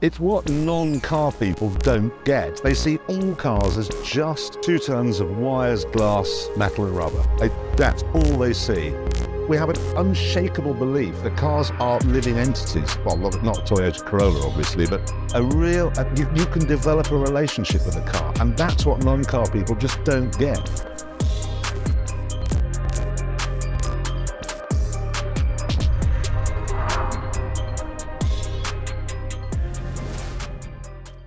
It's what non-car people don't get. They see all cars as just two tons of wires, glass, metal and rubber. That's all they see. We have an unshakable belief that cars are living entities. Well, not Toyota Corolla, obviously, but you can develop a relationship with a car, and that's what non-car people just don't get.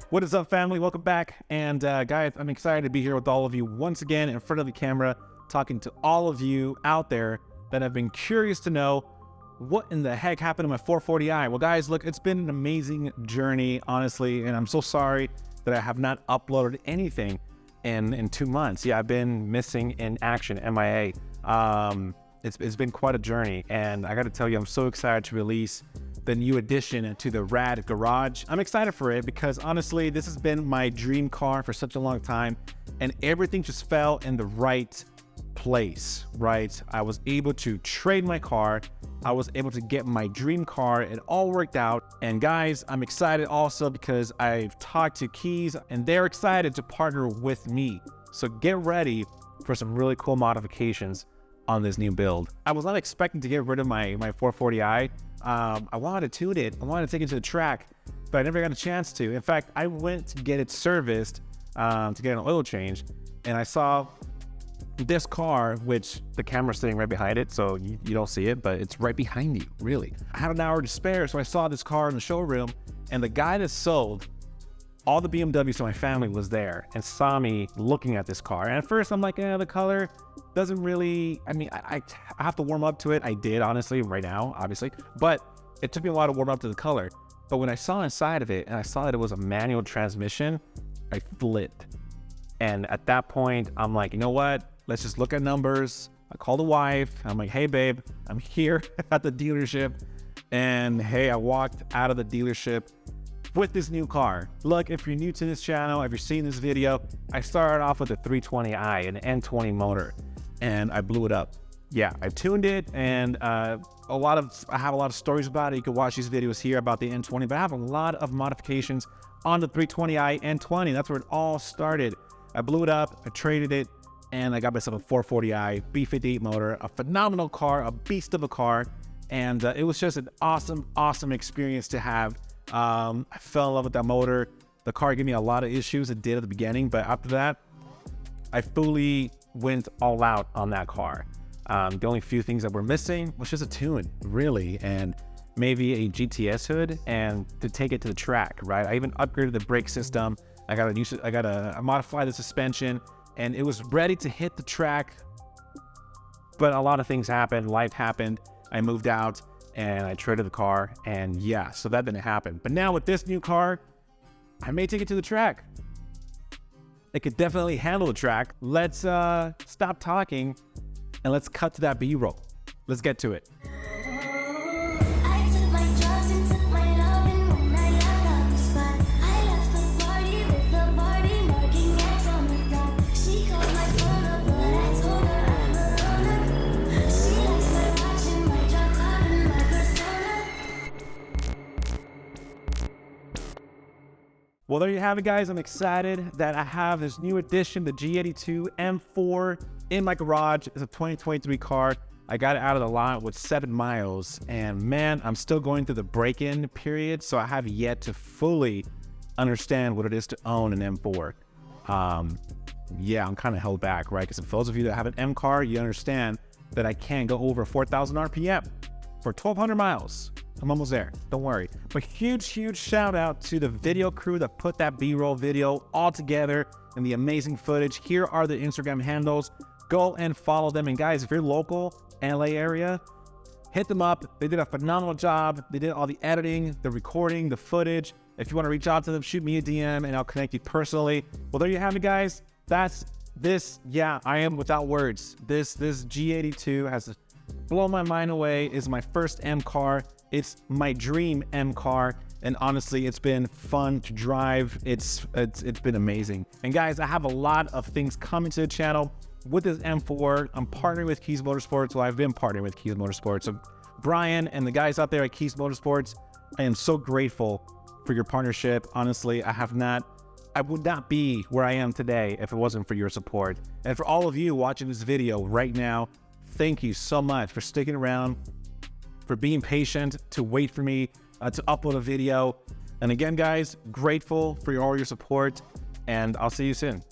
What is up, family? Welcome back. And guys, I'm excited to be here with all of you once again in front of the camera, talking to all of you out there that have been curious to know what in the heck happened to my 440i. Well, guys, look, it's been an amazing journey, honestly, and I'm so sorry that I have not uploaded anything in 2 months. Yeah, I've been missing in action, MIA. It's been quite a journey, and I got to tell you, I'm so excited to release the new addition to the Rad Garage. I'm excited for it because honestly, this has been my dream car for such a long time, and everything just fell in the right place, right? I was able to trade my car. I was able to get my dream car. It all worked out. And guys, I'm excited also because I've talked to Kies and they're excited to partner with me. So get ready for some really cool modifications on this new build. I was not expecting to get rid of my 440i. I wanted to tune it. I wanted to take it to the track, but I never got a chance to. In fact, I went to get it serviced to get an oil change, and I saw this car, which the camera's sitting right behind it, so you don't see it, but it's right behind you, really. I had an hour to spare, so I saw this car in the showroom, and the guy that sold all the BMWs to my family was there and saw me looking at this car. And at first I'm like, the color doesn't really, I have to warm up to it. I did, honestly, right now, obviously, but it took me a while to warm up to the color. But when I saw inside of it and I saw that it was a manual transmission, I flipped. And at that point, I'm like, you know what? Let's just look at numbers. I called the wife. I'm like, hey, babe, I'm here at the dealership. And hey, I walked out of the dealership with this new car. Look, if you're new to this channel, if you're seeing this video, I started off with a 320i, an N20 motor, and I blew it up. Yeah, I tuned it, and I have a lot of stories about it. You can watch these videos here about the N20, but I have a lot of modifications on the 320i N20. That's where it all started. I blew it up, I traded it, and I got myself a 440i B58 motor, a phenomenal car, a beast of a car, and it was just an awesome experience to have. I fell in love with that motor. The car gave me a lot of issues, it did at the beginning, but after that, I fully went all out on that car. The only few things that were missing was just a tune, really, and maybe a GTS hood, and to take it to the track, right? I even upgraded the brake system. I modified the suspension, and it was ready to hit the track, but a lot of things happened. Life happened. I moved out, and I traded the car, and yeah, so that didn't happen. But now with this new car, I may take it to the track. It could definitely handle the track. Let's stop talking and let's cut to that B-roll. Let's get to it. Well, there you have it, guys. I'm excited that I have this new addition, the g82 M4 in my garage. It's a 2023 car. I got it out of the lot with 7 miles, and man, I'm still going through the break-in period, so I have yet to fully understand what it is to own an M4. Yeah, I'm kind of held back, right? Because for those of you that have an M car, you understand that I can't go over 4,000 RPM for 1,200 miles. I'm almost there, don't worry. But huge shout out to the video crew that put that B-roll video all together and the amazing footage. Here are the Instagram handles. Go and follow them. And guys, if you're local, LA area, hit them up. They did a phenomenal job. They did all the editing, the recording, the footage. If you want to reach out to them, shoot me a DM and I'll connect you personally. Well, there you have it, guys. That's this. Yeah, I am without words. This g82 has blown my mind away. It's my first M car. It's my dream M car, and honestly, it's been fun to drive. It's been amazing. And guys, I have a lot of things coming to the channel with this M4. I'm partnering with Kies Motorsports. Well, I've been partnering with Kies Motorsports. So Brian and the guys out there at Kies Motorsports, I am so grateful for your partnership. Honestly, I would not be where I am today if it wasn't for your support. And for all of you watching this video right now, thank you so much for sticking around, for being patient to wait for me to upload a video. And again, guys, grateful for all your support, and I'll see you soon.